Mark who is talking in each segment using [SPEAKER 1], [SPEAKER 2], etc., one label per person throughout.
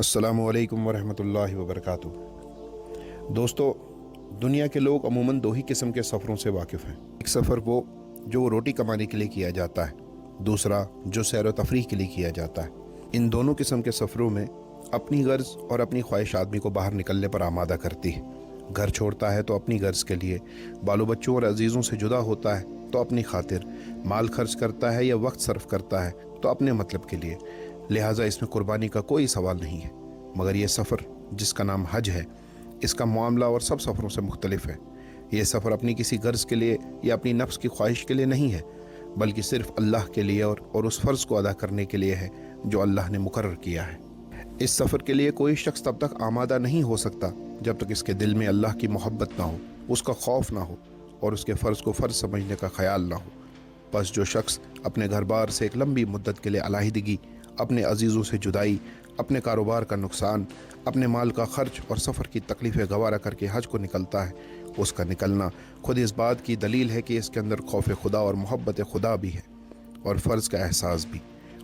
[SPEAKER 1] अस्सलामु अलैकुम वरहमतुल्लाहि वबरकातुह। दोस्तों, दुनिया के लोग अमूमन दो ही किस्म के सफ़रों से वाकिफ़ हैं। एक सफ़र वो जो रोटी कमाने के लिए किया जाता है, दूसरा जो सैर व तफरीह के लिए किया जाता है। इन दोनों किस्म के सफ़रों में अपनी गर्ज़ और अपनी ख्वाहिश आदमी को बाहर निकलने पर आमादा करती है। घर छोड़ता है तो अपनी गर्ज़ के लिए, बालो बच्चों और अजीज़ों से जुदा होता है तो अपनी खातिर, माल खर्च करता है या वक्त सर्फ करता है तो अपने मतलब के लिए। लिहाजा इसमें कुर्बानी का कोई सवाल नहीं है। मगर यह सफ़र जिसका नाम हज है, इसका मामला और सब सफ़रों से मुख्तलिफ है। यह सफ़र अपनी किसी गर्ज़ के लिए या अपनी नफ्स की ख्वाहिश के लिए नहीं है, बल्कि सिर्फ अल्लाह के लिए और उस फ़र्ज़ को अदा करने के लिए है जो अल्लाह ने मुकर्रर किया है। इस सफ़र के लिए कोई शख्स तब तक आमादा नहीं हो सकता जब तक इसके दिल में अल्लाह की मोहब्बत ना हो, उसका खौफ ना हो और उसके फ़र्ज़ को फ़र्ज़ समझने का ख्याल ना हो। बस जो शख्स अपने घर बार से एक लंबी मुद्दत के लिए अलहदगी, अपने अजीज़ों से जुदाई, अपने कारोबार का नुकसान, अपने माल का खर्च और सफ़र की तकलीफ़ें गवारा करके हज को निकलता है, उसका निकलना खुद इस बात की दलील है कि इसके अंदर खौफ खुदा और मोहब्बत खुदा भी है और फ़र्ज़ का एहसास भी।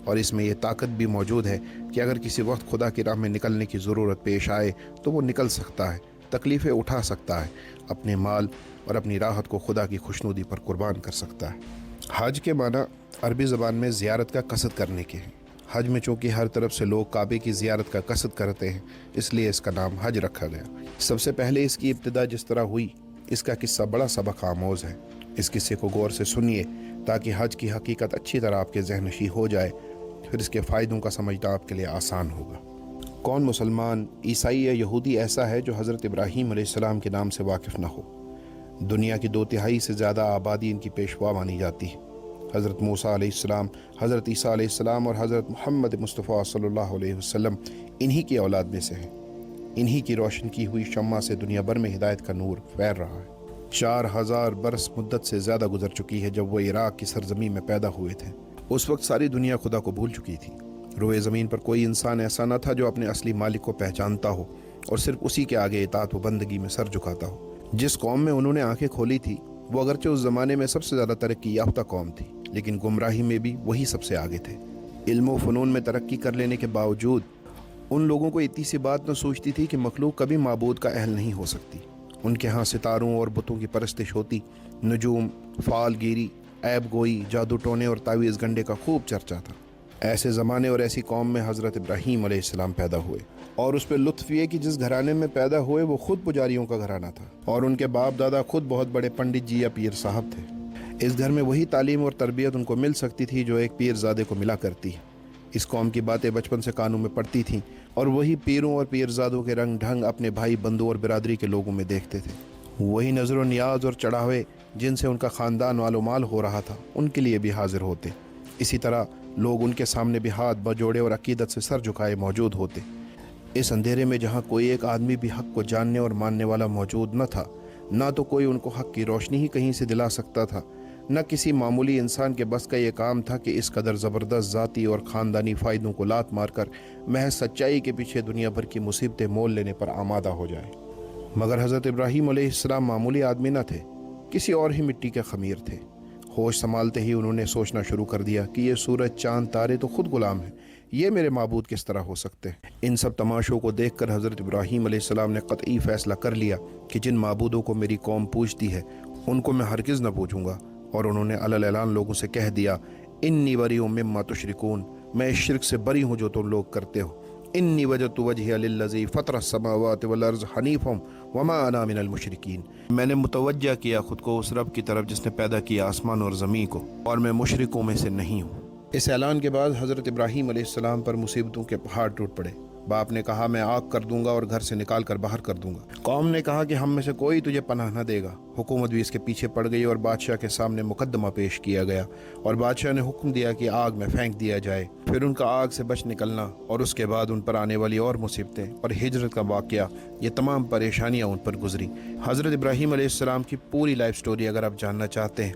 [SPEAKER 1] और इसमें यह ताकत भी मौजूद है कि अगर किसी वक्त खुदा की राह में निकलने की ज़रूरत पेश आए तो वो निकल सकता है, तकलीफ़ें उठा सकता है, अपने माल और अपनी राहत को खुदा की खुशनुदी पर कुर्बान कर सकता है। हज के माना अरबी ज़बान में ज़ियारत का कसद करने के हैं। हज में चूँकि हर तरफ से लोग काबे की ज़ियारत का कसद करते हैं, इसलिए इसका नाम हज रखा गया। सबसे पहले इसकी इब्तिदा जिस तरह हुई, इसका किस्सा बड़ा सबक आमोज़ है। इस किस्से को गौर से सुनिए ताकि हज की हकीकत अच्छी तरह आपके ज़हनशी हो जाए, फिर इसके फ़ायदों का समझना आपके लिए आसान होगा। कौन मुसलमान, ईसाई या यहूदी ऐसा है जो हज़रत इब्राहीम अलैहिस्सलाम के नाम से वाकिफ़ ना हो? दुनिया की 2/3 से ज़्यादा आबादी इनकी पेशवा मानी जाती है। हज़रत मूसा अलैहिस्सलाम, हज़रत ईसा अलैहिस्सलाम और हज़रत मोहम्मद मुस्तफ़ा सल्लल्लाहु अलैहि वसल्लम इन्हीं की औलाद में से हैं। इन्हीं की रोशन की हुई शम्मा से दुनिया भर में हिदायत का नूर फैल रहा है। 4000 बरस मुद्दत से ज़्यादा गुजर चुकी है जब वो इराक़ की सरजमीन में पैदा हुए थे। उस वक्त सारी दुनिया खुदा को भूल चुकी थी। रोए ज़मीन पर कोई इंसान ऐसा न था जो अपने असली मालिक को पहचानता हो और सिर्फ उसी के आगे इताअत व बंदगी में सर झुकाता हो। जिस कौम में उन्होंने आंखें खोली थी वो अगरचे उस ज़माने में सबसे ज़्यादा तरक्की याफ्ता कौम थी, लेकिन गुमराही में भी वही सबसे आगे थे। इल्म व फ़नून में तरक्की कर लेने के बावजूद उन लोगों को इतनी सी बात न सोचती थी कि मखलूक कभी माबूद का अहल नहीं हो सकती। उनके यहाँ सितारों और बुतों की परस्तिश होती, नजूम, फालगिरी, ऐब गोई, जादू टोने और तावीज़ गंडे का खूब चर्चा था। ऐसे ज़माने और ऐसी कौम में हज़रत इब्राहीम अलैहिस्सलाम पैदा हुए और उस पर लुत्फ़ ये कि जिस घराने में पैदा हुए वो खुद पुजारियों का घराना था और उनके बाप दादा खुद बहुत बड़े पंडित जी या पीर साहब थे। इस घर में वही तालीम और तरबियत उनको मिल सकती थी जो एक पीरज़ादे को मिला करती है। इस कौम की बातें बचपन से कानों में पड़ती थीं और वही पीरों और पीरज़ादों के रंग ढंग अपने भाई बंधु और बिरादरी के लोगों में देखते थे। वही नज़र नियाज और चढ़ावे जिनसे उनका ख़ानदान वालो माल हो रहा था, उनके लिए भी हाजिर होते। इसी तरह लोग उनके सामने भी हाथ बजोड़े और अकीदत से सर झुकाए मौजूद होते। इस अंधेरे में जहाँ कोई एक आदमी भी हक़ को जानने और मानने वाला मौजूद न था, ना तो कोई उनको हक़ की रोशनी ही कहीं से दिला सकता था, न किसी मामूली इंसान के बस का ये काम था कि इस कदर ज़बरदस्त ज़ाती और ख़ानदानी फ़ायदों को लात मार कर महज सच्चाई के पीछे दुनिया भर की मुसीबतें मोल लेने पर आमादा हो जाए। मगर हज़रत इब्राहीम अलैहिस्सलाम मामूली आदमी न थे, किसी और ही मिट्टी के ख़मीर थे। होश संभालते ही उन्होंने सोचना शुरू कर दिया कि ये सूरज, चाँद, तारे तो खुद गुलाम हैं, ये मेरे माबूद किस तरह हो सकते हैं। इन सब तमाशों को देखकर हज़रत इब्राहीम अलैहिस्सलाम ने क़तई फ़ैसला कर लिया कि जिन माबूदों को मेरी कौम पूजती है उनको मैं हरगिज़ न पूजूंगा। और उन्होंने अलल ऐलान लोगों से कह दिया, इन्नी बरीउम मिम्मा तुशरिकून, मैं इस शिर्क से बरी हूँ जो तुम लोग करते हो। इन्नी वजहतु वजहिया लिल्लज़ी फ़तरस समावाति वल अर्ज़ हनीफ़म वमा अना मिनल मुशरिकीन, मैंने मुतवज्जा किया खुद को उस रब की तरफ जिसने पैदा किया आसमान और ज़मीन को, और मैं मुशरिकों में से नहीं हूँ। इस ऐलान के बाद हज़रत इब्राहीम अलैहिस्सलाम पर मुसीबतों के पहाड़ टूट पड़े। बाप ने कहा, मैं आग कर दूंगा और घर से निकाल कर बाहर कर दूंगा। कौम ने कहा कि हम में से कोई तुझे पनाह न देगा। हुकूमत भी इसके पीछे पड़ गई और बादशाह के सामने मुकदमा पेश किया गया और बादशाह ने हुक्म दिया कि आग में फेंक दिया जाए। फिर उनका आग से बच निकलना और उसके बाद उन पर आने वाली और मुसीबतें और हिजरत का वाक़या, ये तमाम परेशानियाँ उन पर गुजरी। हज़रत इब्राहीम अलैहिस्सलाम की पूरी लाइफ स्टोरी अगर आप जानना चाहते हैं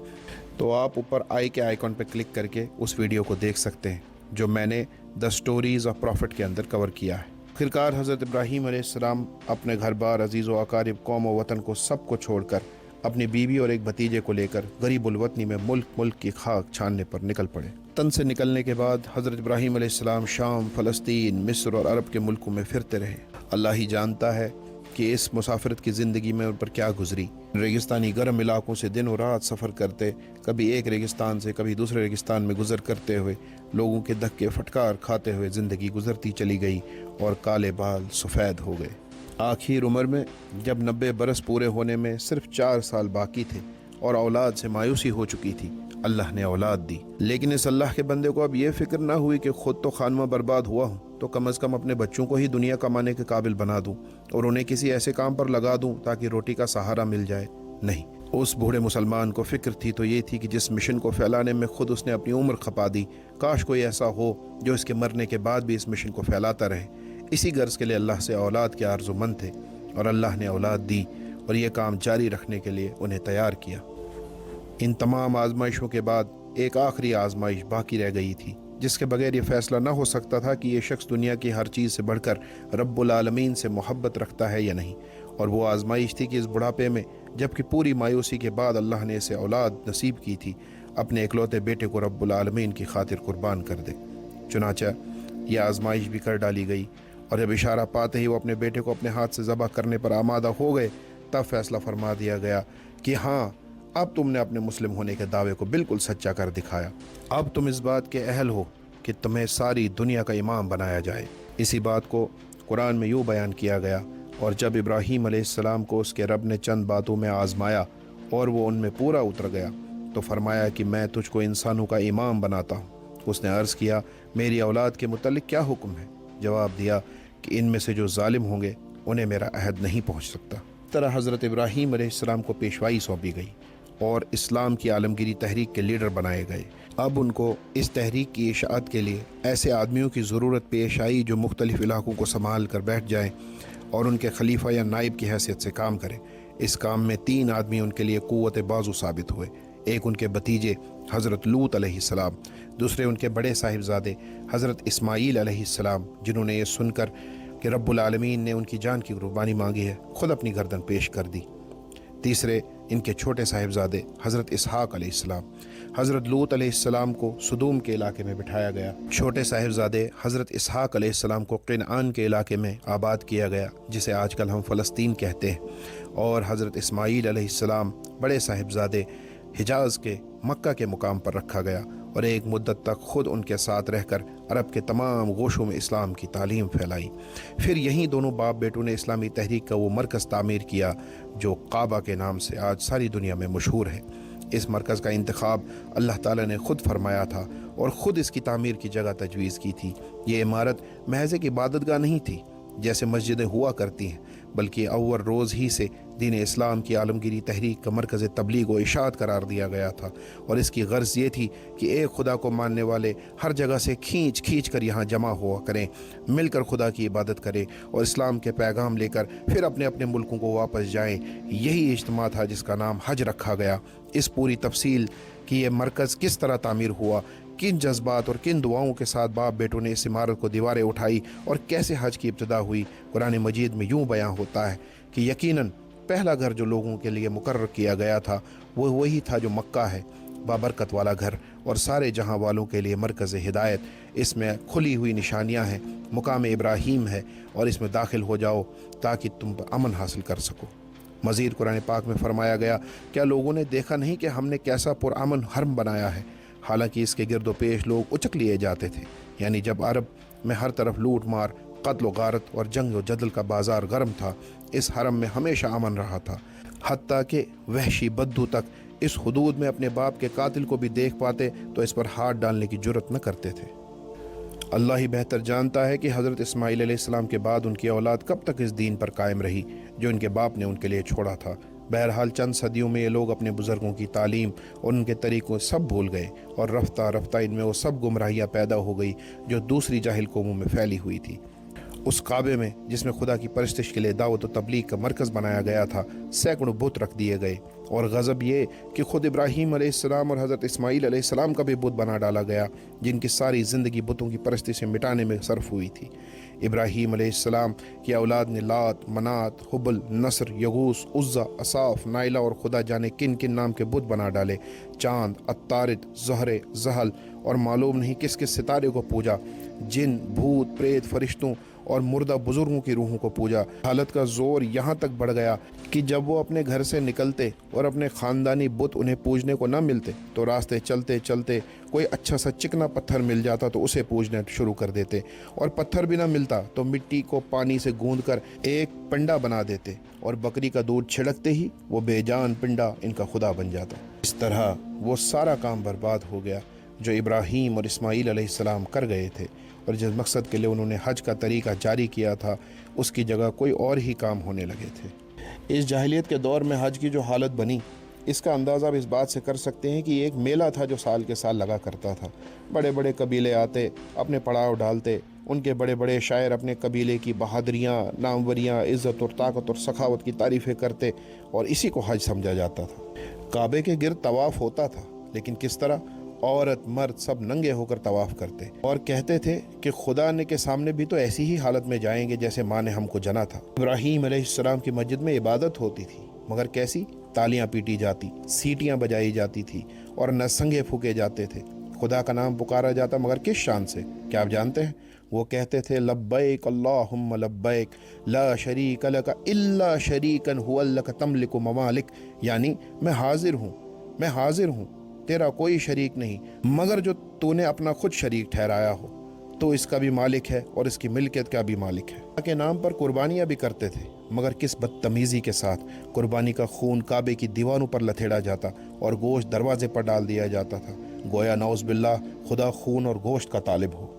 [SPEAKER 1] तो आप ऊपर आई के आइकॉन पर क्लिक करके उस वीडियो को देख सकते हैं जो मैंने द स्टोरीज़ ऑफ प्रॉफिट के अंदर कवर किया है। आखिरकार हज़रत इब्राहीम अलैहिस्सलाम अपने घर बार, अजीज़ व अकारिब, कौम व वतन को सब को छोड़कर अपनी बीवी और एक भतीजे को लेकर गरीबुल वतनी में मुल्क की खाक छानने पर निकल पड़े। तन से निकलने के बाद हज़रत इब्राहीम अलैहिस्सलाम शाम, फ़लस्तीन, मिस्र और अरब के मुल्कों में फिरते रहे। अल्लाह ही जानता है कि इस मुसाफिरत की ज़िंदगी में उन पर क्या गुजरी। रेगिस्तानी गर्म इलाकों से दिन और रात सफ़र करते, कभी एक रेगिस्तान से कभी दूसरे रेगिस्तान में गुजर करते हुए, लोगों के धक्के फटकार खाते हुए ज़िंदगी गुजरती चली गई और काले बाल सफ़ेद हो गए। आखिर उम्र में जब 90 बरस पूरे होने में सिर्फ 4 साल बाकी थे और औलाद से मायूसी हो चुकी थी, अल्लाह ने औलाद दी। लेकिन इस अल्लाह के बंदे को अब ये फ़िक्र ना हुई कि ख़ुद तो खानमा बर्बाद हुआ हूँ, तो कम अज़ कम अपने बच्चों को ही दुनिया कमाने के काबिल बना दूँ और उन्हें किसी ऐसे काम पर लगा दूँ ताकि रोटी का सहारा मिल जाए। नहीं, उस बूढ़े मुसलमान को फ़िक्र थी तो ये थी कि जिस मिशन को फैलाने में ख़ुद उसने अपनी उम्र खपा दी, काश कोई ऐसा हो जो इसके मरने के बाद भी इस मिशन को फैलाता रहे। इसी गर्ज के लिए अल्लाह से औलाद के आरज़ूमंद थे और अल्लाह ने औलाद दी और ये काम जारी रखने के लिए उन्हें तैयार किया। इन तमाम आजमाइशों के बाद एक आखिरी आजमाइश बाकी रह गई थी, जिसके बगैर ये फैसला ना हो सकता था कि ये शख्स दुनिया की हर चीज़ से बढ़कर रब्बुल आलमीन से मोहब्बत रखता है या नहीं। और वो आजमाइश थी कि इस बुढ़ापे में, जबकि पूरी मायूसी के बाद अल्लाह ने इसे औलाद नसीब की थी, अपने इकलौते बेटे को रब्बुल आलमीन की खातिर कुर्बान कर दे। चुनाचा यह आजमाइश भी कर डाली गई और जब इशारा पाते ही वो अपने बेटे को अपने हाथ से ज़बह करने पर आमादा हो गए, तब फैसला फरमा दिया गया कि हाँ, अब तुमने अपने मुस्लिम होने के दावे को बिल्कुल सच्चा कर दिखाया। अब तुम इस बात के अहल हो कि तुम्हें सारी दुनिया का इमाम बनाया जाए। इसी बात को कुरान में यूँ बयान किया गया, और जब इब्राहीम अलैहिस्सलाम को उसके रब ने चंद बातों में आजमाया और वो उनमें पूरा उतर गया, तो फरमाया कि मैं तुझको इंसानों का इमाम बनाता हूँ। उसने अर्ज़ किया, मेरी औलाद के मुतल्लिक़ क्या हुक्म है? जवाब दिया कि इनमें से जो जालिम होंगे उन्हें मेरा अहद नहीं पहुँच सकता। तरह हज़रत इब्राहीम अलैहिस्सलाम को पेशवाई सौंपी गई और इस्लाम की आलमगीरी तहरीक के लीडर बनाए गए। अब उनको इस तहरीक की इशाअत के लिए ऐसे आदमियों की ज़रूरत पेश आई जो मुख्तलिफ़ इलाकों को संभाल कर बैठ जाएँ और उनके खलीफा या नाइब की हैसियत से काम करें। इस काम में 3 आदमी उनके लिए क़ुव्वत बाजू साबित हुए। एक उनके भतीजे हज़रत लूत अलैहिस्सलाम, दूसरे उनके बड़े साहिबजादे हज़रत इस्माईल अलैहिस्सलाम, जिन्होंने ये सुनकर कि रब्बुल आलमीन ने उनकी जान की कुर्बानी मांगी है, खुद अपनी गर्दन पेश कर दी। तीसरे इनके छोटे साहिबजादे हज़रत इसहाक़ अलैहिस्सलाम। हज़रत लूत अलैहिस्सलाम को सदूम के इलाके में बिठाया गया। छोटे साहिबजादे हज़रत इसहाक़ अलैहिस्सलाम को क़िनआन के इलाके में आबाद किया गया, जिसे आजकल हम फ़लस्तीन कहते हैं। और हज़रत इस्माईल अलैहिस्सलाम बड़े साहिबजादे हिजाज़ के मक्का के मुकाम पर रखा गया और एक मुद्दत तक ख़ुद उनके साथ रहकर अरब के तमाम गोशों में इस्लाम की तालीम फैलाई। फिर यहीं दोनों बाप बेटों ने इस्लामी तहरीक का वो मरकज़ तामीर किया जो काबा के नाम से आज सारी दुनिया में मशहूर है। इस मरकज़ का इंतखाब अल्लाह ताला ने ख़ुद फरमाया था और ख़ुद इसकी तामीर की जगह तजवीज़ की थी। ये इमारत महज़ एक इबादतगाह नहीं थी जैसे मस्जिदें हुआ करती हैं, बल्कि अव्वल रोज़ ही से दीन इस्लाम की आलमगीरी तहरीक का मरकज़ तबलीग व इशाअत करार दिया गया था। और इसकी गर्ज़ ये थी कि एक खुदा को मानने वाले हर जगह से खींच कर यहाँ जमा हुआ करें, मिलकर खुदा की इबादत करें और इस्लाम के पैगाम लेकर फिर अपने अपने मुल्कों को वापस जाएं। यही इज्तिमा था जिसका नाम हज रखा गया। इस पूरी तफसील कि ये मरकज़ किस तरह तामीर हुआ, किन जज्बात और किन दुआओं के साथ बाप बेटों ने इस इमारत को दीवारें उठाई और कैसे हज की इब्तिदा हुई, कुरान मजीद में यूँ बयां होता है कि यकीनन पहला घर जो लोगों के लिए मुकर्रर किया गया था वो वही था जो मक्का है, बाबरकत वाला घर और सारे जहां वालों के लिए मरकज़ हिदायत। इसमें खुली हुई निशानियां हैं, मुकाम इब्राहीम है और इसमें दाखिल हो जाओ ताकि तुम अमन हासिल कर सको। मज़ीद कुरान पाक में फरमाया गया, क्या लोगों ने देखा नहीं कि हमने कैसा पुरअमन हरम बनाया है? हालांकि इसके गिरदो पेश लोग उचक लिए जाते थे। यानी जब अरब में हर तरफ लूट मार, कत्ल व गारत और जंग व जदल का बाजार गर्म था, इस हरम में हमेशा अमन रहा था। हत्ता कि वहशी बद्दू तक इस हुदूद में अपने बाप के कातिल को भी देख पाते तो इस पर हाथ डालने की जुर्रत न करते थे। अल्लाह ही बेहतर जानता है कि हज़रत इस्माईल अलैहिस्सलाम के बाद उनकी औलाद कब तक इस दीन पर कायम रही जो इनके बाप ने उनके लिए छोड़ा था। बहरहाल चंद सदियों में ये लोग अपने बुज़ुर्गों की तालीम और उनके तरीक़ों सब भूल गए और रफ्ता रफ्ता इनमें वो सब गुमराहियाँ पैदा हो गई जो दूसरी जाहिल कौमों में फैली हुई थी। उस काबे में जिसमें खुदा की परस्तिश के लिए दावत व तबलीग का मरकज़ बनाया गया था, सैकड़ों बुत रख दिए गए और गज़ब ये कि ख़ुद इब्राहीम अलैहिस्सलाम और हज़रत इस्माईल अलैहिस्सलाम का भी बुत बना डाला गया, जिनकी सारी ज़िंदगी बुतों की परस्ती से मिटाने में सर्फ हुई थी। इब्राहीम अलैहिस्सलाम की औलाद ने लात, मनात, हुबल, नसर, यगूस, उज़्ज़ा, असाफ, नाइला और खुदा जाने किन किन नाम के बुत बना डाले। चाँद, अत्तारिद, ज़हरे, ज़हल और मालूम नहीं किस किस सितारे को पूजा, जिन भूत प्रेत फरिश्तों और मुर्दा बुजुर्गों की रूहों को पूजा। हालत का जोर यहाँ तक बढ़ गया कि जब वो अपने घर से निकलते और अपने ख़ानदानी बुत उन्हें पूजने को न मिलते तो रास्ते चलते चलते कोई अच्छा सा चिकना पत्थर मिल जाता तो उसे पूजने शुरू कर देते, और पत्थर भी ना मिलता तो मिट्टी को पानी से गूंद कर एक पिंडा बना देते, और बकरी का दूध छिड़कते ही वो बेजान पिंडा इनका खुदा बन जाता। इस तरह वो सारा काम बर्बाद हो गया जो इब्राहीम और इस्माईल अलैहिस्सलाम कर गए थे, और जिस मकसद के लिए उन्होंने हज का तरीका जारी किया था उसकी जगह कोई और ही काम होने लगे थे। इस जाहिलियत के दौर में हज की जो हालत बनी इसका अंदाज़ा आप इस बात से कर सकते हैं कि एक मेला था जो साल के साल लगा करता था। बड़े बड़े कबीले आते, अपने पड़ाव डालते, उनके बड़े बड़े शायर अपने कबीले की बहादुरियाँ, नामवरियाँ, इज़्ज़त और ताकत और सखावत की तारीफ़ें करते, और इसी को हज समझा जाता था। काबे के गिर्द तवाफ़ होता था, लेकिन किस तरह? औरत मर्द सब नंगे होकर तवाफ़ करते और कहते थे कि खुदा ने के सामने भी तो ऐसी ही हालत में जाएंगे जैसे माँ ने हमको जना था। इब्राहीम अलैहिस्सलाम की मस्जिद में इबादत होती थी, मगर कैसी? तालियां पीटी जाती, सीटियां बजाई जाती थी और नरसंगे फूके जाते थे। खुदा का नाम पुकारा जाता, मगर किस शान से? क्या आप जानते हैं? वो कहते थे लब्बैक अल्लाहुम्मा लब्बैक ला शरीक लक इल्ला शरीकन हुवा लक तमलिकु ममालिक, यानी मैं हाजिर हूँ, तेरा कोई शरीक नहीं मगर जो तूने अपना खुद शरीक ठहराया हो, तो इसका भी मालिक है और इसकी मिल्कियत का भी मालिक है। के नाम पर कुर्बानियाँ भी करते थे, मगर किस बदतमीज़ी के साथ कुर्बानी का खून काबे की दीवारों पर लथेड़ा जाता और गोश्त दरवाजे पर डाल दिया जाता था, गोया नौज़ बिल्लाह खुदा खून और गोश्त का तालिब हो।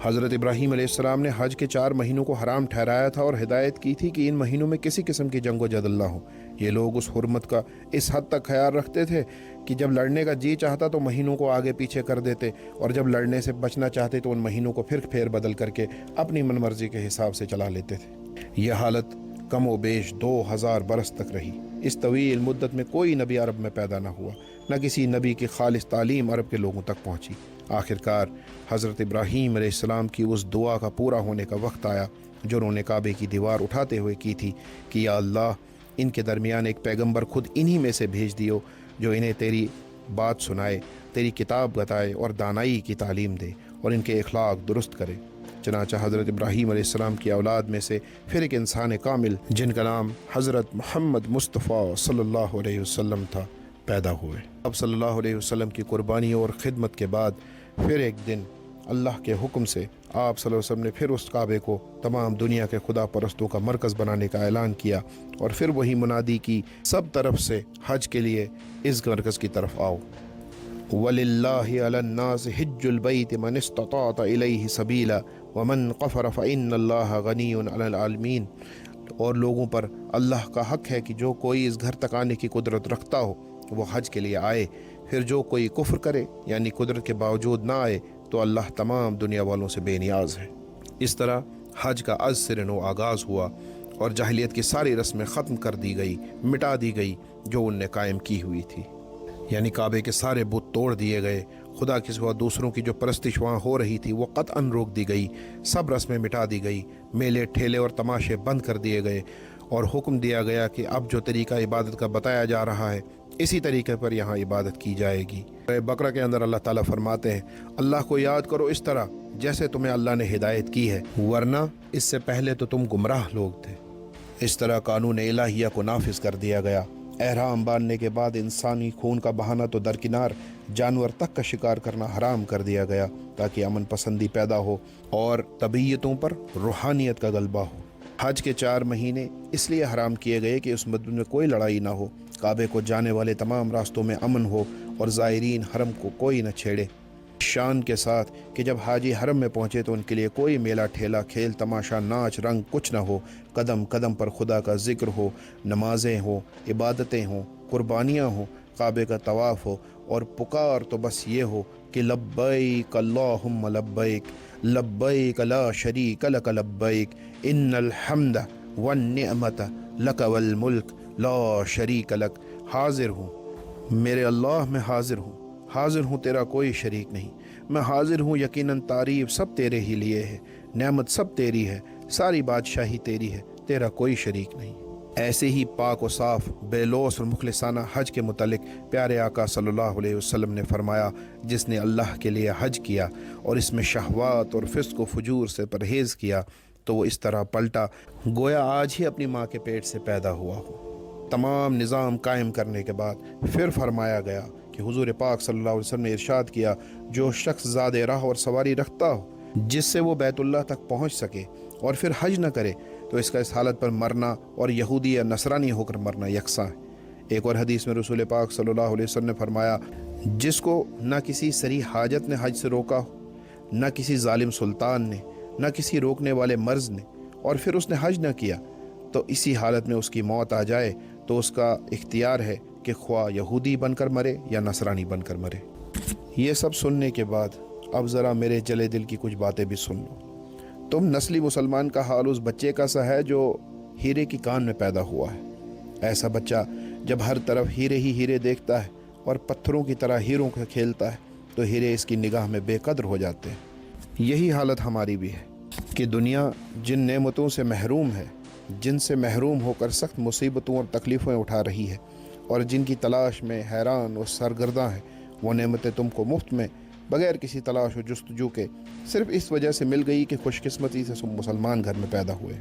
[SPEAKER 1] हज़रत इब्राहीम अलैहिस्सलाम ने हज के 4 महीनों को हराम ठहराया था और हिदायत की थी कि इन महीनों में किसी किस्म की जंग व जदल ना हो। ये लोग उस हुर्मत का इस हद तक ख्याल रखते थे कि जब लड़ने का जी चाहता तो महीनों को आगे पीछे कर देते, और जब लड़ने से बचना चाहते तो उन महीनों को फिर फेर बदल करके अपनी मनमर्जी के हिसाब से चला लेते थे। यह हालत कम व बेश 2000 बरस तक रही। इस तवील मुद्दत में कोई नबी अरब में पैदा न हुआ, न किसी नबी की खालिस तालीम अरब के लोगों तक पहुँची। आखिरकार हज़रत इब्राहीम अलैहिस्सलाम की उस दुआ का पूरा होने का वक्त आया जो उन्होंने काबे की दीवार उठाते हुए की थी कि या अल्लाह, इनके दरमियान एक पैगंबर खुद इन्हीं में से भेज दियो जो इन्हें तेरी बात सुनाए, तेरी किताब बताए और दानाई की तालीम दे और इनके अखलाक दुरुस्त करे। चनाचा हज़रत इब्राहीम अलैहिस्सलाम की औलाद में से फिर एक इंसान कामिल जिनका नाम हज़रत मोहम्मद मुस्तफ़ा सल्लल्लाहु अलैहि वसल्लम था पैदा हुए। अब सल्लल्लाहु अलैहि वसल्लम की कुर्बानियों और ख़िदमत के बाद फिर एक दिन अल्लाह के हुक्म से आप सल्लल्लाहु अलैहि वसल्लम ने फिर उस काबे को तमाम दुनिया के खुदा परस्तों का मरकज़ बनाने का ऐलान किया, और फिर वही मुनादी की सब तरफ से हज के लिए इस मरकज़ की तरफ आओ। वलिल्लाहि अलन्नास हिज्जुल बैत मन इस्तताअ इलैहि सबीला वमन कफ़र फ़इन्नल्लाह गनियुन अनिल आलमीन। और लोगों पर अल्लाह का हक है कि जो कोई इस घर तक आने की कुदरत रखता हो वो हज के लिए आए, फिर जो कोई कुफ्र करे यानी कुदरत के बावजूद ना आए तो अल्लाह तमाम दुनिया वालों से बेनियाज है। इस तरह हज का अज से नो आगाज़ हुआ और जाहिलियत की सारी रस्में ख़त्म कर दी गई, मिटा दी गई जो उनने कायम की हुई थी, यानी काबे के सारे बुत तोड़ दिए गए, खुदा के सिवा दूसरों की जो परस्तिश वहाँ हो रही थी वो क़त्अन रोक दी गई, सब रस्में मिटा दी गई, मेले ठेले और तमाशे बंद कर दिए गए, और हुक्म दिया गया कि अब जो तरीका इबादत का बताया जा रहा है इसी तरीके पर यहाँ इबादत की जाएगी। बकरा के अंदर अल्लाह ताला फरमाते हैं, अल्लाह को याद करो इस तरह जैसे तुम्हें अल्लाह ने हिदायत की है, वरना इससे पहले तो तुम गुमराह लोग थे। इस तरह कानून इलाहिया को नाफिज कर दिया गया। एहराम बांधने के बाद इंसानी खून का बहाना तो दरकिनार, जानवर तक का शिकार करना हराम कर दिया गया ताकि अमन पसंदी पैदा हो और तबीयतों पर रूहानियत का गलबा हो। हज के 4 महीने इसलिए हराम किए गए कि उस मद्दत में कोई लड़ाई ना हो, काबे को जाने वाले तमाम रास्तों में अमन हो और ज़ायरीन हरम को कोई न छेड़े। शान के साथ कि जब हाजी हरम में पहुँचे तो उनके लिए कोई मेला ठेला, खेल तमाशा, नाच रंग कुछ न हो। कदम कदम पर खुदा का जिक्र हो, नमाजें हो, इबादतें हों, कुर्बानियाँ हों, काबे का तवाफ़ हो, और पुकार तो बस ये हो कि लब्बैक अल्लाहुम्मा लब्बैक लब्बैक ला शरीक लक लब्बैक इन्नल हम्द वन निअमत लक वल मुल्क ला शरीक लक। हाजिर हूँ मेरे अल्लाह, मैं हाजिर हूँ तेरा कोई शरीक नहीं, मैं हाजिर हूँ यकीनन तारीफ़ सब तेरे ही लिए है, नेमत सब तेरी है, सारी बादशाही तेरी है, तेरा कोई शरीक नहीं। ऐसे ही पाक व साफ, बेलौस और मुखलिसाना हज के मुतालिक प्यारे आका सल्लल्लाहु अलैहि वसल्लम ने फरमाया, जिसने अल्लाह के लिए हज किया और इसमें शहवात और फिस्क व फजूर से परहेज़ किया तो वो इस तरह पलटा गोया आज ही अपनी माँ के पेट से पैदा हुआ हो। तमाम निज़ाम कायम करने के बाद फिर फरमाया गया कि हुजूर पाक सल्लल्लाहु अलैहि वसल्लम ने इरशाद किया, जो शख्स ज़ादे राह और सवारी रखता हो जिससे वो बैतुल्लाह तक पहुँच सके और फिर हज न करे तो इसका इस हालत पर मरना और यहूदी या नसरानी होकर मरना यकसा है। एक और हदीस में रसूल पाक सल्लल्लाहु अलैहि वसल्लम ने फरमाया, जिसको न किसी सरी हाजत ने हज से रोका हो, न किसी जालिम सुल्तान ने, न किसी रोकने वाले मर्ज ने, और फिर उसने हज न किया तो इसी हालत में उसकी मौत आ जाए तो उसका इख्तियार है कि ख्वाह यहूदी बनकर मरे या नसरानी बनकर मरे। ये सब सुनने के बाद अब ज़रा मेरे जले दिल की कुछ बातें भी सुन लो। तुम नस्ली मुसलमान का हाल उस बच्चे का सा है जो हीरे की कान में पैदा हुआ है। ऐसा बच्चा जब हर तरफ हीरे ही हीरे देखता है और पत्थरों की तरह हीरों को खेलता है तो हीरे इसकी निगाह में बेकदर हो जाते हैं। यही हालत हमारी भी है कि दुनिया जिन नेमतों से महरूम है, जिनसे महरूम होकर सख्त मुसीबतों और तकलीफ़ें उठा रही है और जिनकी तलाश में हैरान और सरगर्दा है, वो नेमतें तुमको मुफ्त में बग़ैर किसी तलाश और जुस्तजू के सिर्फ़ इस वजह से मिल गई कि खुशकिस्मती से तुम मुसलमान घर में पैदा हुए।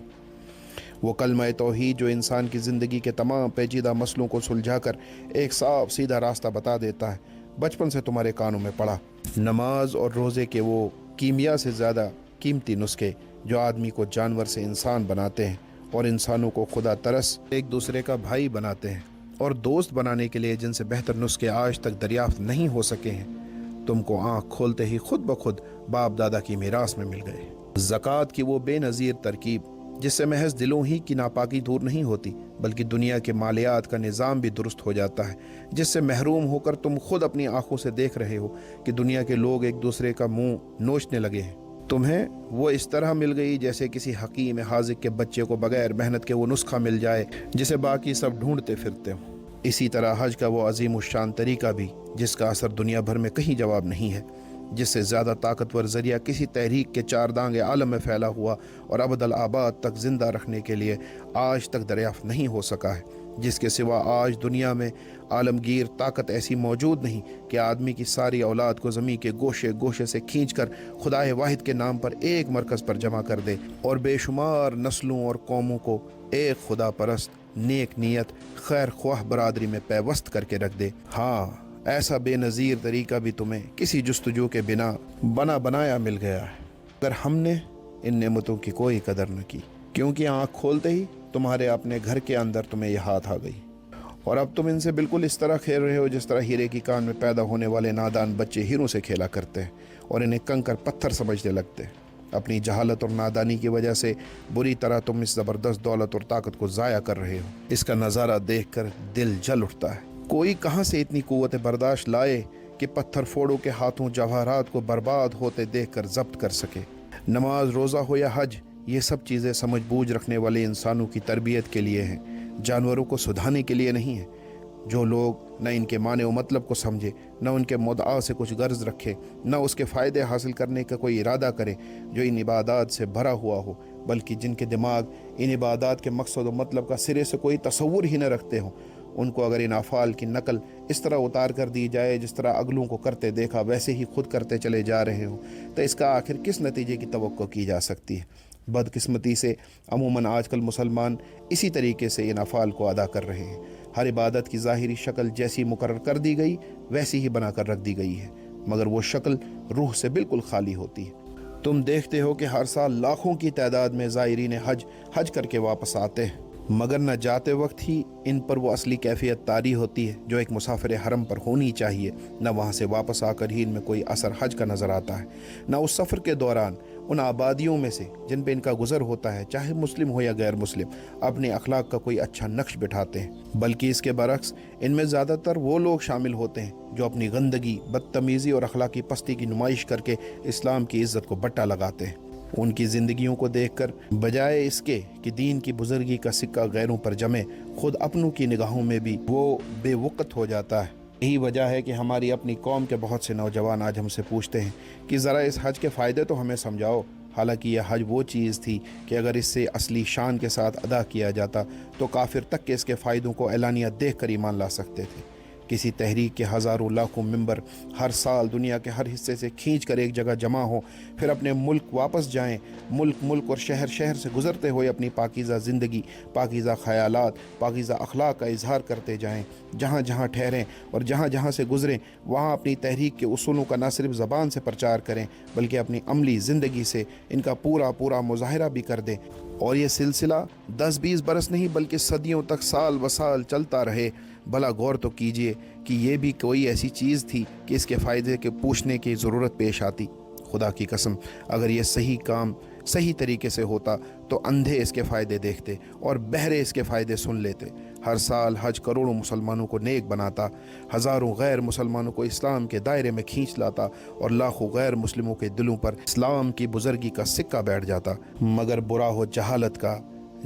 [SPEAKER 1] वो कलमा तौहीद जो इंसान की ज़िंदगी के तमाम पेचीदा मसलों को सुलझाकर एक साफ सीधा रास्ता बता देता है, बचपन से तुम्हारे कानों में पड़ा। नमाज और रोज़े के वो कीमिया से ज़्यादा कीमती नुस्खे जो आदमी को जानवर से इंसान बनाते हैं और इंसानों को खुदा तरस एक दूसरे का भाई बनाते हैं और दोस्त बनाने के लिए जिनसे बेहतर नुस्खे आज तक दरियाफ्त नहीं हो सके हैं, तुमको आँख खोलते ही खुद ब खुद बाप दादा की मीरास में मिल गए। ज़कात की वो बेनज़ीर तरकीब जिससे महज दिलों ही की नापाकी दूर नहीं होती बल्कि दुनिया के मालियात का निज़ाम भी दुरुस्त हो जाता है, जिससे महरूम होकर तुम खुद अपनी आंखों से देख रहे हो कि दुनिया के लोग एक दूसरे का मुंह नोचने लगे हैं। तुम्हें वो इस तरह मिल गई जैसे किसी हकीम हाजिक के बच्चे को बगैर मेहनत के वो नुस्खा मिल जाए जिसे बाकी सब ढूंढते फिरते हो। इसी तरह हज का वो अजीम उशान तरीका भी जिसका असर दुनिया भर में कहीं जवाब नहीं है, जिससे ज़्यादा ताकतवर ज़रिया किसी तहरीक के चार दांगे आलम में फैला हुआ और अबदल आबाद तक ज़िंदा रखने के लिए आज तक दरियाफ़्त नहीं हो सका है, जिसके सिवा आज दुनिया में आलमगीर ताकत ऐसी मौजूद नहीं कि आदमी की सारी औलाद को ज़मीन के गोशे गोशे से खींचकर खुदाए वाहिद के नाम पर एक मरकज़ पर जमा कर दे और बेशुमार नस्लों और कौमों को एक खुदा परस्त नेक नीयत खैर ख्वाह बरादरी में पैवस्त करके रख दे। हाँ, ऐसा बेनज़ीर तरीका भी तुम्हें किसी जुस्तजू के बिना बना बनाया मिल गया है, अगर हमने इन नेमतों की कोई कदर न की, क्योंकि आँख खोलते ही तुम्हारे अपने घर के अंदर तुम्हें यह हाथ आ गई और अब तुम इनसे बिल्कुल इस तरह खेल रहे हो जिस तरह हीरे की कान में पैदा होने वाले नादान बच्चे हीरों से खेला करते हैं और इन्हें कंकर पत्थर समझने लगते हैं। अपनी जहालत और नादानी की वजह से बुरी तरह तुम इस ज़बरदस्त दौलत और ताकत को ज़ाया कर रहे हो। इसका नज़ारा देखकर दिल जल उठता है। कोई कहाँ से इतनी कुव्वत बर्दाश्त लाए कि पत्थर फोड़ों के हाथों जवाहरात को बर्बाद होते देखकर जब्त कर सके। नमाज, रोज़ा हो या हज, ये सब चीज़ें समझ बूझ रखने वाले इंसानों की तरबियत के लिए हैं, जानवरों को सुधारने के लिए नहीं है। जो लोग न इनके माने व मतलब को समझे, न उनके मुद्दा से कुछ गर्ज रखे, न उसके फ़ायदे हासिल करने का कोई इरादा करे, जो इन इबादात से भरा हुआ हो, बल्कि जिनके दिमाग इन इबादात के मकसद व मतलब का सिरे से कोई तसव्वुर ही न रखते हों, उनको अगर इन अफ़ाल की नकल इस तरह उतार कर दी जाए जिस तरह अगलों को करते देखा वैसे ही खुद करते चले जा रहे हों, तो इसका आखिर किस नतीजे की तवक्को की जा सकती है। बदकिस्मती से अमूमन आजकल मुसलमान इसी तरीके से इन अफ़ाल को अदा कर रहे हैं। हर इबादत की ज़ाहिरी शक्ल जैसी मुकर्रर कर दी गई वैसी ही बना कर रख दी गई है, मगर वो शक्ल रूह से बिल्कुल खाली होती है। तुम देखते हो कि हर साल लाखों की तादाद में ज़ायरीन हज करके वापस आते हैं, मगर न जाते वक्त ही इन पर वो असली कैफियत तारी होती है जो एक मुसाफिर हरम पर होनी चाहिए, न वहाँ से वापस आकर ही इनमें कोई असर हज का नज़र आता है, न उस सफ़र के दौरान उन आबादियों में से जिन पे इनका गुज़र होता है, चाहे मुस्लिम हो या गैर मुस्लिम, अपने अखलाक का कोई अच्छा नक्श बिठाते हैं, बल्कि इसके बरक्स इनमें ज़्यादातर वो लोग शामिल होते हैं जो अपनी गंदगी, बदतमीज़ी और अखलाकी पस्ती की नुमाइश करके इस्लाम की इज़्ज़त को बट्टा लगाते हैं। उनकी ज़िंदगियों को देखकर बजाय इसके कि दीन की बुजुर्गी का सिक्का गैरों पर जमे, खुद अपनों की निगाहों में भी वो बेवक़्त हो जाता है। यही वजह है कि हमारी अपनी कौम के बहुत से नौजवान आज हमसे पूछते हैं कि ज़रा इस हज के फ़ायदे तो हमें समझाओ, حالانکہ یہ حج وہ چیز تھی کہ اگر اس سے اصلی شان کے ساتھ ادا کیا جاتا تو کافر تک کے اس کے فائدوں کو اعلانیہ دیکھ کر ایمان لا سکتے تھے۔ کسی تحریک کے ہزاروں لاکھوں ممبر ہر سال دنیا کے ہر حصے سے کھینچ کر ایک جگہ جمع ہوں، پھر اپنے ملک واپس جائیں، ملک اور شہر سے گزرتے ہوئے اپنی پاکیزہ زندگی، پاکیزہ خیالات، پاکیزہ اخلاق کا اظہار کرتے جائیں، جہاں جہاں ٹھہریں اور جہاں سے گزریں وہاں اپنی تحریک کے اصولوں کا نہ صرف زبان سے پرچار کریں بلکہ اپنی عملی زندگی سے ان کا پورا مظاہرہ بھی کر دیں، اور یہ سلسلہ 10-20 برس نہیں بلکہ صدیوں تک سال سال چلتا رہے۔ بھلا غور تو کیجئے کہ یہ بھی کوئی ایسی چیز تھی کہ اس کے فائدے کے پوچھنے کی ضرورت پیش آتی۔ خدا کی قسم اگر یہ صحیح کام صحیح طریقے سے ہوتا تو اندھے اس کے فائدے دیکھتے اور بہرے اس کے فائدے سن لیتے۔ ہر سال حج کروڑوں مسلمانوں کو نیک بناتا، ہزاروں غیر مسلمانوں کو اسلام کے دائرے میں کھینچ لاتا اور لاکھوں غیر مسلموں کے دلوں پر اسلام کی بزرگی کا سکہ بیٹھ جاتا، مگر برا ہو جہالت کا،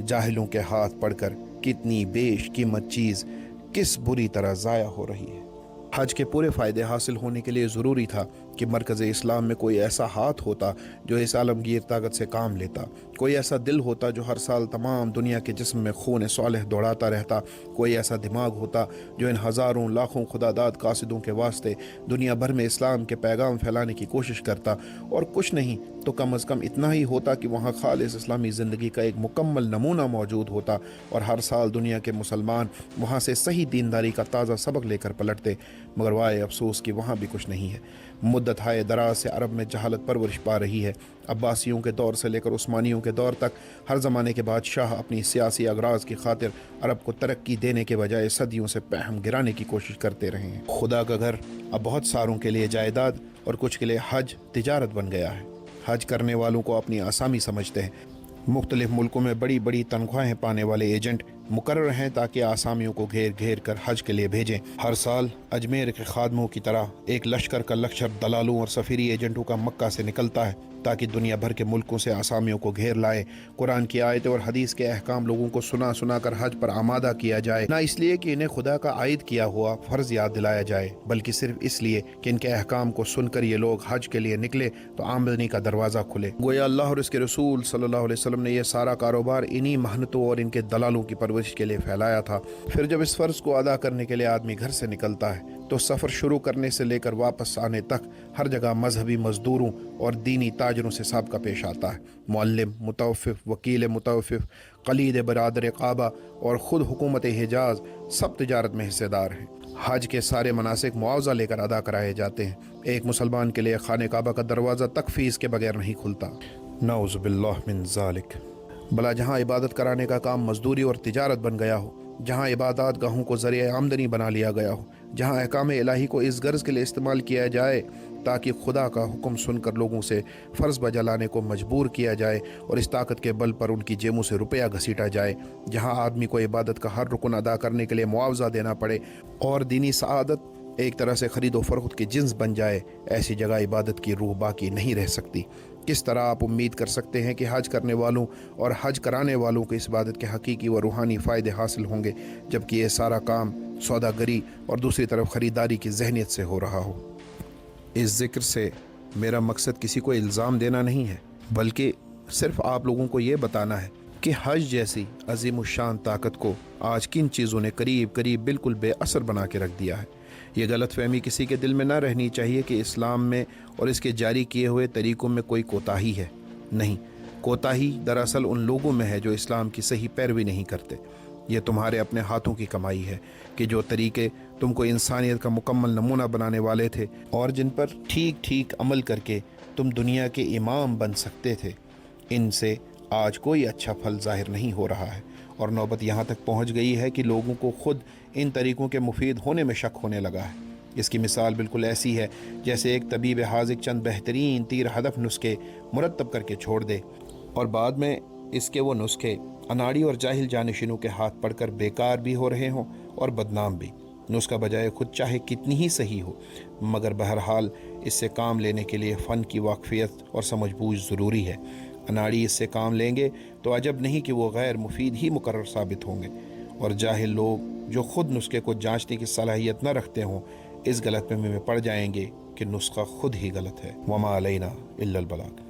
[SPEAKER 1] جاہلوں کے ہاتھ پڑ کر کتنی بیش قیمت چیز کس بری طرح ضائع ہو رہی ہے۔ حج کے پورے فائدے حاصل ہونے کے لیے ضروری تھا کہ مرکز اسلام میں کوئی ایسا ہاتھ ہوتا جو اس عالمگیر طاقت سے کام لیتا، کوئی ایسا دل ہوتا جو ہر سال تمام دنیا کے جسم میں خون صالح دوڑاتا رہتا، کوئی ایسا دماغ ہوتا جو ان ہزاروں لاکھوں خداداد قاصدوں کے واسطے دنیا بھر میں اسلام کے پیغام پھیلانے کی کوشش کرتا، اور کچھ نہیں تو کم از کم اتنا ہی ہوتا کہ وہاں خالص اسلامی زندگی کا ایک مکمل نمونہ موجود ہوتا، اور ہر سال دنیا کے مسلمان وہاں سے صحیح دینداری کا تازہ سبق لے کر پلٹتے۔ مگر وائے افسوس کہ وہاں بھی کچھ نہیں ہے۔ مدت ہائے دراز سے عرب میں جہالت پرورش پا رہی ہے۔ عباسیوں کے دور سے لے کر عثمانیوں کے دور تک ہر زمانے کے بادشاہ اپنی سیاسی اغراض کی خاطر عرب کو ترقی دینے کے بجائے صدیوں سے پہم گرانے کی کوشش کرتے رہے ہیں۔ خدا کا گھر اب بہت ساروں کے لیے جائیداد اور کچھ کے لیے حج تجارت بن گیا ہے۔ حج کرنے والوں کو اپنی آسامی سمجھتے ہیں۔ مختلف ملکوں میں بڑی بڑی تنخواہیں پانے والے ایجنٹ مقرر ہیں تاکہ آسامیوں کو گھیر کر حج کے لیے بھیجیں۔ ہر سال اجمیر کے خادموں کی طرح ایک لشکر کا لشکر دلالوں اور سفیری ایجنٹوں کا مکہ سے نکلتا ہے تاکہ دنیا بھر کے ملکوں سے آسامیوں کو گھیر لائے، قرآن کی آیتیں اور حدیث کے احکام لوگوں کو سنا کر حج پر آمادہ کیا جائے، نہ اس لیے کہ انہیں خدا کا عائد کیا ہوا فرض یاد دلایا جائے بلکہ صرف اس لیے کہ ان کے احکام کو سن کر یہ لوگ حج کے لیے نکلے تو آمدنی کا دروازہ کھلے۔ گویا اللہ اور اس کے رسول صلی اللہ علیہ وسلم نے یہ سارا کاروبار انہی محنتوں اور ان کے دلالوں کی پرورش کے لیے پھیلایا تھا۔ پھر جب اس فرض کو ادا کرنے کے لیے آدمی گھر سے نکلتا ہے تو سفر شروع کرنے سے لے کر واپس آنے تک ہر جگہ مذہبی مزدوروں اور دینی تاجروں سے سابقہ پیش آتا ہے۔ معلم، متوفف، وکیل متوفف، قلید برادر کعبہ اور خود حکومت حجاز سب تجارت میں حصے دار ہیں۔ حج کے سارے مناسک معاوضہ لے کر ادا کرائے جاتے ہیں۔ ایک مسلمان کے لیے خانہ کعبہ کا دروازہ تک فیس کے بغیر نہیں کھلتا۔ نعوذ باللہ من ذالک۔ بھلا جہاں عبادت کرانے کا کام مزدوری اور تجارت بن گیا ہو، جہاں عبادات گاہوں کو ذریعہ آمدنی بنا لیا گیا ہو، جہاں احکام الہی کو اس غرض کے لیے استعمال کیا جائے تاکہ خدا کا حکم سن کر لوگوں سے فرض بجا لانے کو مجبور کیا جائے اور اس طاقت کے بل پر ان کی جیبوں سے روپیہ گھسیٹا جائے، جہاں آدمی کو عبادت کا ہر رکن ادا کرنے کے لیے معاوضہ دینا پڑے اور دینی سعادت ایک طرح سے خرید و فروخت کی جنس بن جائے، ایسی جگہ عبادت کی روح باقی نہیں رہ سکتی۔ کس طرح آپ امید کر سکتے ہیں کہ حج کرنے والوں اور حج کرانے والوں کو اس عبادت کے حقیقی و روحانی فائدے حاصل ہوں گے جبکہ یہ سارا کام سوداگری اور دوسری طرف خریداری کی ذہنیت سے ہو رہا ہو؟ اس ذکر سے میرا مقصد کسی کو الزام دینا نہیں ہے بلکہ صرف آپ لوگوں کو یہ بتانا ہے کہ حج جیسی عظیم الشان طاقت کو آج کن چیزوں نے قریب بالکل بے اثر بنا کے رکھ دیا ہے۔ یہ غلط فہمی کسی کے دل میں نہ رہنی چاہیے کہ اسلام میں اور اس کے جاری کیے ہوئے طریقوں میں کوئی کوتاہی ہے۔ نہیں، کوتاہی دراصل ان لوگوں میں ہے جو اسلام کی صحیح پیروی نہیں کرتے۔ یہ تمہارے اپنے ہاتھوں کی کمائی ہے کہ جو طریقے تم کو انسانیت کا مکمل نمونہ بنانے والے تھے اور جن پر ٹھیک عمل کر کے تم دنیا کے امام بن سکتے تھے، ان سے آج کوئی اچھا پھل ظاہر نہیں ہو رہا ہے، اور نوبت یہاں تک پہنچ گئی ہے کہ لوگوں کو خود ان طریقوں کے مفید ہونے میں شک ہونے لگا ہے۔ اس کی مثال بالکل ایسی ہے جیسے ایک طبیب حاذق چند بہترین تیر ہدف نسخے مرتب کر کے چھوڑ دے اور بعد میں اس کے وہ نسخے اناڑی اور جاہل جانشینوں کے ہاتھ پڑ کر بیکار بھی ہو رہے ہوں اور بدنام بھی۔ نسخہ بجائے خود چاہے کتنی ہی صحیح ہو، مگر بہرحال اس سے کام لینے کے لیے فن کی واقفیت اور سمجھ بوجھ ضروری ہے۔ اناڑی اس سے کام لیں گے تو عجب نہیں کہ وہ غیر مفید ہی مقرر ثابت ہوں گے، اور جاہل لوگ جو خود نسخے کو جانچنے کی صلاحیت نہ رکھتے ہوں اس غلط فہمی میں پڑ جائیں گے کہ نسخہ خود ہی غلط ہے۔ وما علینا الا البلاغ۔